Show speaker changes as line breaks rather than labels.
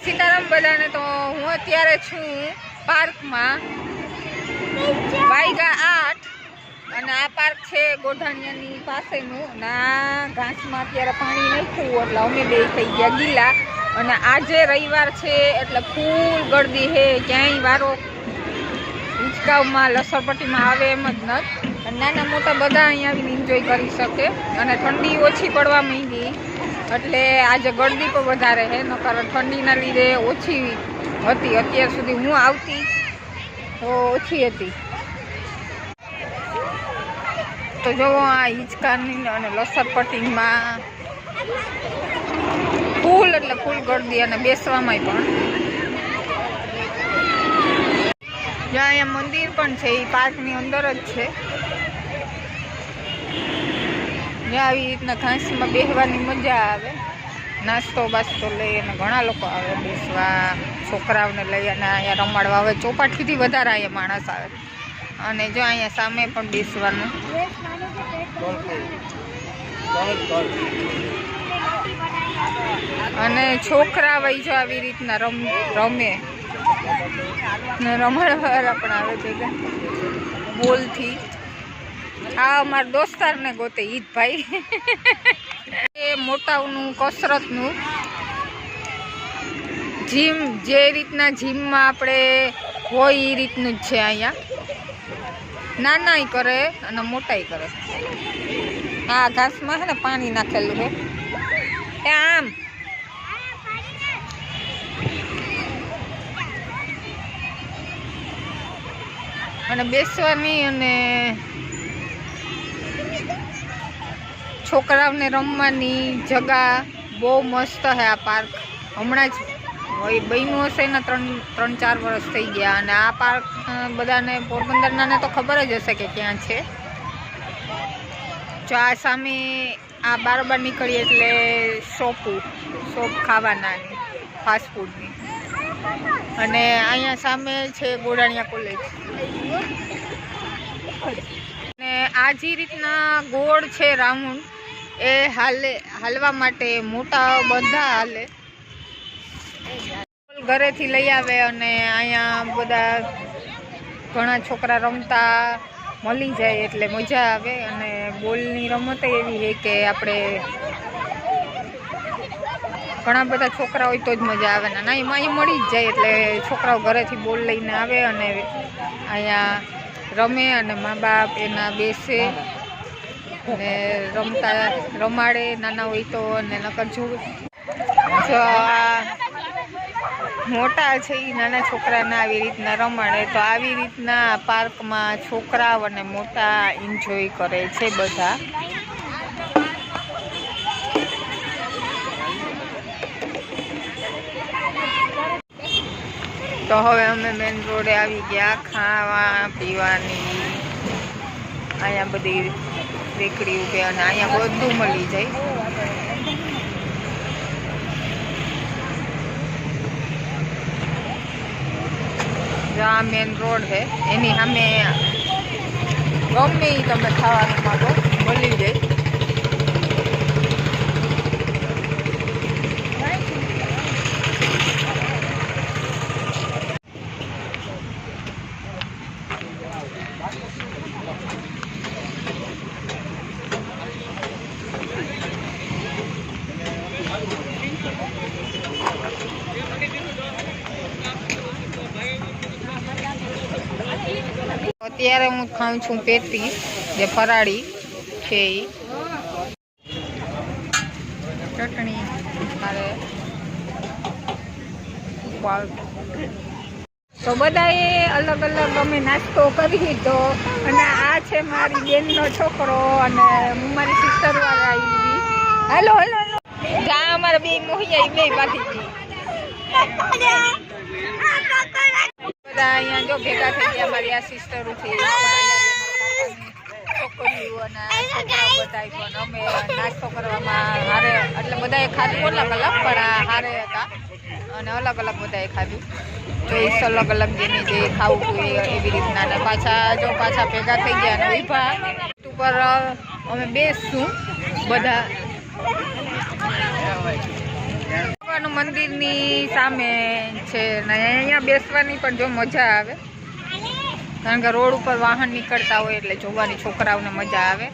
સીતારામ બધાને. તો હું અત્યારે છું પાર્કમાં, વાગ્યા 8 અને આ પાર્ક છે ગોઢાણિયાની પાસેનું. અને આ ઘાસમાં અત્યારે પાણી નાખ્યું એટલે અમે બે થઈ ગયા ગીલા. અને આજે રવિવાર છે એટલે ફૂલ ગળદી છે, ક્યાંય વારો હિંચકાવમાં લસરપટ્ટીમાં આવે એમ જ નથી. નાના મોટા બધા અહીંયા આવીને એન્જોય કરી શકે. અને ઠંડી ઓછી પડવા માંડી એટલે આજે ગળદી પણ વધારે છે, નકર ઠંડીના લીધે ઓછી હતી. અત્યાર સુધી હું આવતી તો ઓછી હતી. તો જોવો આ હિંચકાની અને લસરપટ્ટીમાં ફૂલ એટલે ફૂલ ગળદી અને બેસવામાં પણ. જ્યાં અહીંયા મંદિર પણ છે એ પાર્કની અંદર જ છે. જ્યાં આવી રીતના ઘાસમાં બેસવાની મજા આવે, નાસ્તો બાસ્તો લઈ અને ઘણા લોકો આવે બેસવા, છોકરાઓને લઈ અને અહીંયા રમાડવા. હવે ચોપાટીથી વધારે અહીંયા માણસ આવે. અને જો અહીંયા સામે પણ બેસવાનું. અને છોકરા વહી જો આવી રીતના રમે ને રમાડવાવાળા પણ આવે છે બોલથી. આ અમારા દોસ્તારને ગોતે ઈદભાઈ. એ મોટાઓનું કસરતનું જીમ, જે રીતના જીમમાં આપણે હોય એ રીતનું જ છે અહીંયા. નાનાય કરે અને મોટાય કરે. આ ઘાસમાં છે ને પાણી નાખેલું છે એ આમ. અને બેસવાની અને છોકરાઓને રમવાની જગા બહુ મસ્ત છે આ પાર્ક. હમણાં જ બન્યું હશે ને 3-4 વર્ષ થઈ ગયા. અને આ પાર્ક બધાને પોરબંદરનાને તો ખબર જ હશે કે ક્યાં છે. જો આ સામે આ બારોબાર નીકળીએ એટલે શોપ ખાવાનાની, ફાસ્ટફૂડની. અને અહીંયા સામે છે ગોઢાણિયા કોલેજ. અને આ જે રીતના ગોળ છે રાઉન્ડ, એ હાલવા માટે મોટા બધા હાલે. ઘરેથી લઈ આવે અને અહીંયા બધા ઘણા છોકરા રમતા મળી જાય એટલે મજા આવે. અને બોલની રમત એવી છે કે આપણે ઘણા બધા છોકરા હોય તો જ મજા આવે. ને અહીં મળી જ જાય એટલે છોકરાઓ ઘરેથી બોલ લઈને આવે અને અહીંયા રમે. અને મા બાપ એના બેસે અને રમાડે નાના હોય તો. અને નકર જો આ મોટા છે એ નાના છોકરાને આવી રીતના રમાડે. તો આવી રીતના પાર્કમાં છોકરાઓ અને મોટા એન્જોય કરે છે બધા. તો હવે અમે મેન રોડે આવી ગયા. ખાવા પીવાની અહીંયા બધી રેકડી ઉભે અને અહીંયા બધું મળી જાય. આ મેન રોડ છે એની સામે ગમે એ તમે ખાવાનું માગો મળી જાય. અત્યારે હું ખાઉં છું પેટીસ, જે ફરાળી છે એ. ચટણી મારે તો બધાએ અલગ અલગ અમે નાસ્તો કરી દીધો. અને આ છે મારી બેનનો છોકરો અને હું મારી સિસ્ટર વાળા આવી. હાલો હાલો હાલો. જ્યાં અમારા બે મોહી આવી બે બાકી ગઈ. બધા અહીંયા જો ભેગા થઈ ગયા. મારી આ સિસ્ટરો છે, છોકરીઓ અને છોકરાઓ બધા. પણ અમે નાસ્તો કરવામાં હારે એટલે બધાએ ખાધું અલગ અલગ, પણ આ હારે હતા અને અલગ અલગ બધાએ ખાધું. ચોઈસ અલગ અલગ જેને જે ખાવું જોઈએ એવી રીતના. અને પાછા ભેગા થઈ ગયા અને ઊભા ઉપર અમે બેસશું બધા. જવાનું મંદિરની સામે છે ને અહીંયા બેસવાની પણ જો મજા આવે, કારણ કે રોડ ઉપર વાહન નીકળતા હોય એટલે જોવાની છોકરાઓને મજા આવે.